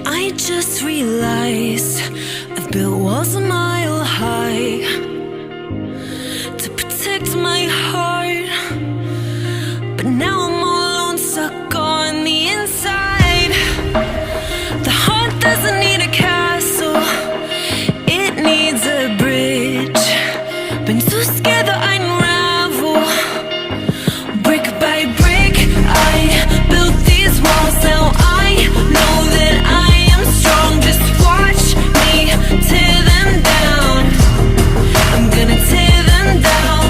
I just realized I've built walls a mile high to protect my heart, but now I'm all alone, stuck on the inside. The heart doesn't need a castle, it needs a bridge. Been too scared that I unravel. Brick by brick, I built these walls. Now I know that I am strong. Just watch me tear them down. I'm gonna tear them down.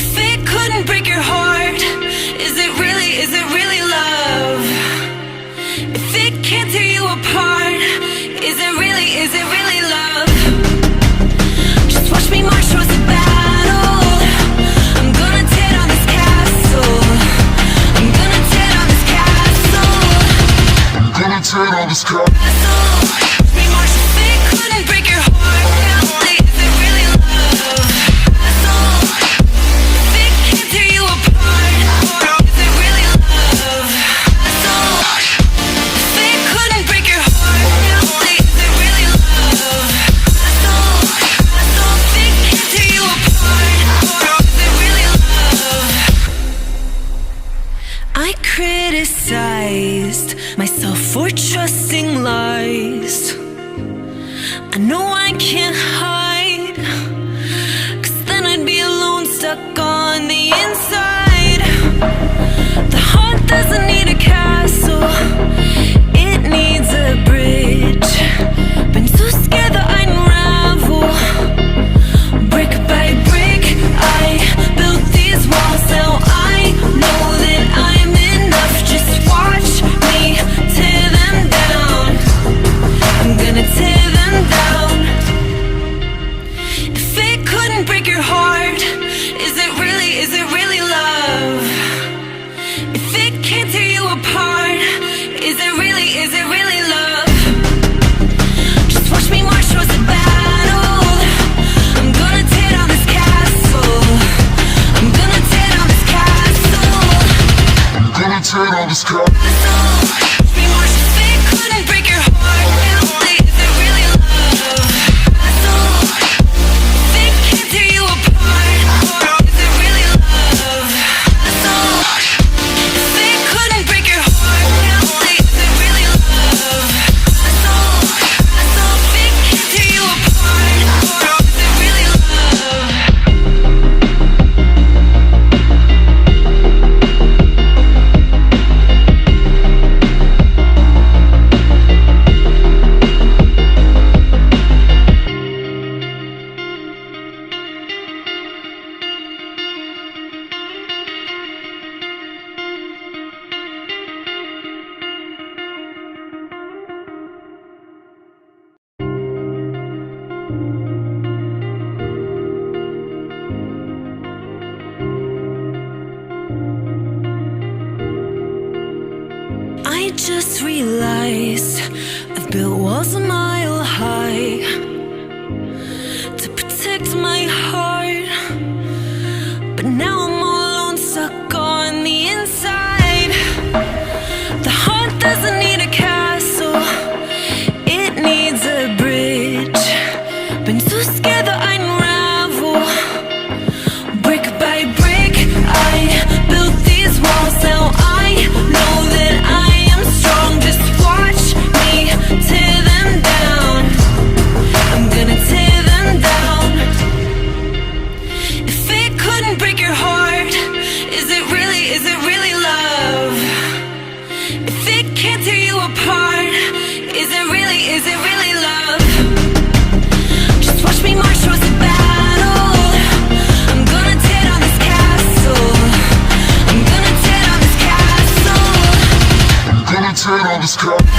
If it couldn't break your heart, is it really love? If it can't tear you apart, is it really love? Just watch me march towards the battle. I'm gonna tear down this castle. I'm gonna tear down this castle. I'm gonna tear down this castle. Watch me march. If it couldn't break your heart, is it really love? If it can't tear you apart, is it really love? If it couldn't break your heart, is it really love? If it can't tear you apart, is it really love? I criticized myself for trusting lies. I know I can't hide, 'cause then I'd be alone, stuck on the inside. The heart doesn't need a castle, it needs a bridge. Been too scared that I unravel. Brick by brick, I built these walls. Now I know that I'm enough. Just watch me tear them down. I'm gonna tear them down. If it couldn't break your heart, is it really love? If it can't tear you apart, is it really love? Just watch me march towards the battle. I'm gonna tear down this castle. I'm gonna tear down this castle. I'm gonna tear down this castle. Watch me march. If it couldn't break your heart, is it really love? If it can't tear you apart, is it really love? If it couldn't break your heart, is it really love? If it can't tear you apart, is it really love? I just realized I've built walls a mile high to protect my heart, but now I'm all alone, stuck on the inside. The heart doesn't need a castle, it needs a bridge. Been too scared that I unravel. Brick by brick, I built these walls. Now I know that I am strong. Just watch me tear them down. I'm gonna tear them down. If it couldn't break your heart, is it really love? If it can't tear you apart, is it really love? Just watch me march towards the battle. I'm gonna tear down this castle. I'm gonna tear down this castle. I'm gonna tear down this castle.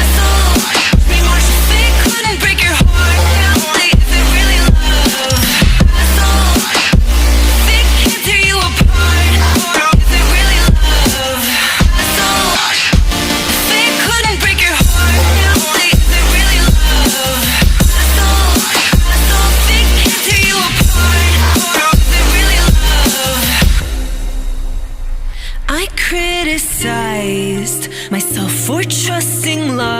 Watch me march. If it couldn't break your heart, is it really love? If it can't tear you apart, is it really love? If it couldn't break your heart, is it really love? If it can't tear you apart, is it really love? I criticized myself for trusting love.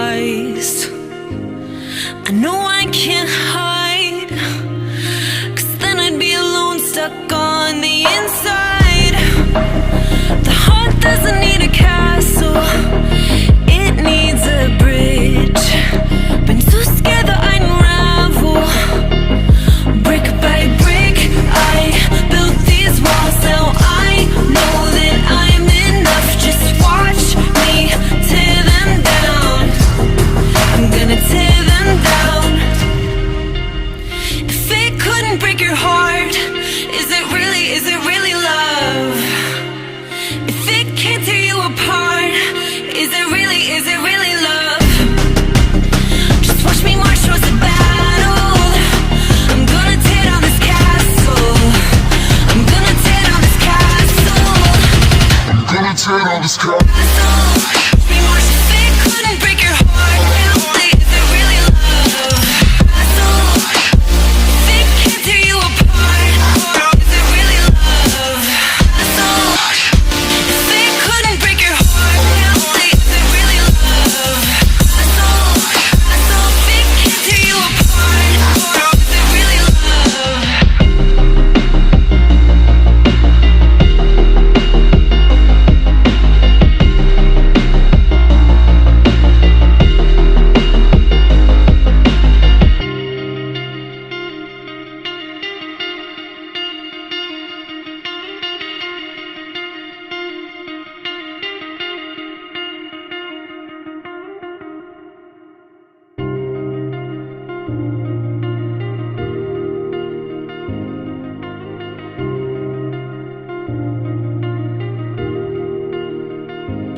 doesn't need a castle, it needs a bridge. Been too scared that I'd unravel. Brick by brick, I built these walls. Now I know that I'm enough. Just watch me tear them down. I'm gonna tear them down. If it couldn't break your heart, is it really love? If it can't tear you apart, is it really love? Just watch me march towards the battle. I'm gonna tear down this castle. I'm gonna tear down this castle. I'm gonna tear down this castle. Watch me march. If it couldn't break your heart, is it really love? If it can't tear you apart, is it really love? If it couldn't break your heart, is it really love? If it can't tear you apart, is it really love?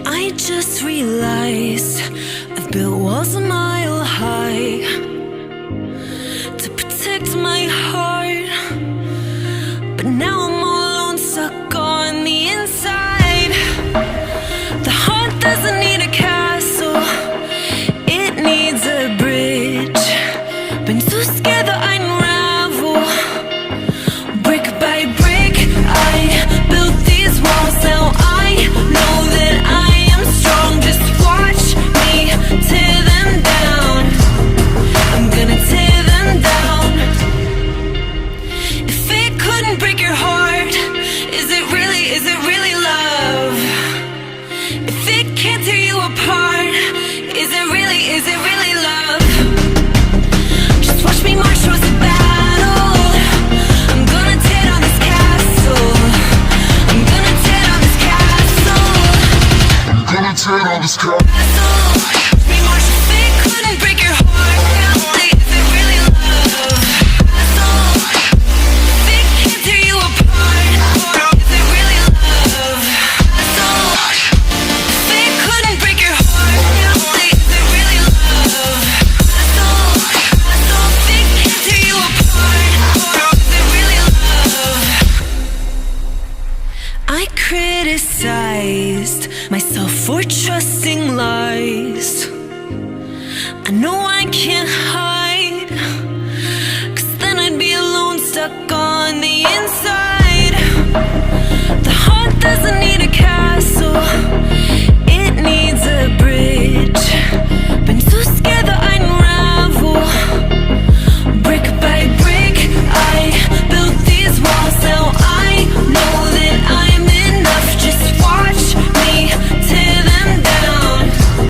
I just realized I've built walls a mile high to protect my heart, but now I'm all alone, stuck on the inside. The heart doesn't need a castle, it needs a bridge. Been too scared that I'd unravel. Brick by brick, I built these walls. Now I know that I am strong. Just watch me tear them down. I'm gonna tear them down. If it couldn't break your heart, is it really love? If it can't tear you apart, is it really love? Just watch me march towards the battle. I'm gonna tear down this castle. I'm gonna tear down this castle. I'm gonna tear down this castle. Watch me march. If it couldn't break your heart, is it really love? If it can't tear you apart, is it really love? If it couldn't break your heart, is it really love? If it can't tear you apart, is it really love? I criticized myself for trusting lies. I know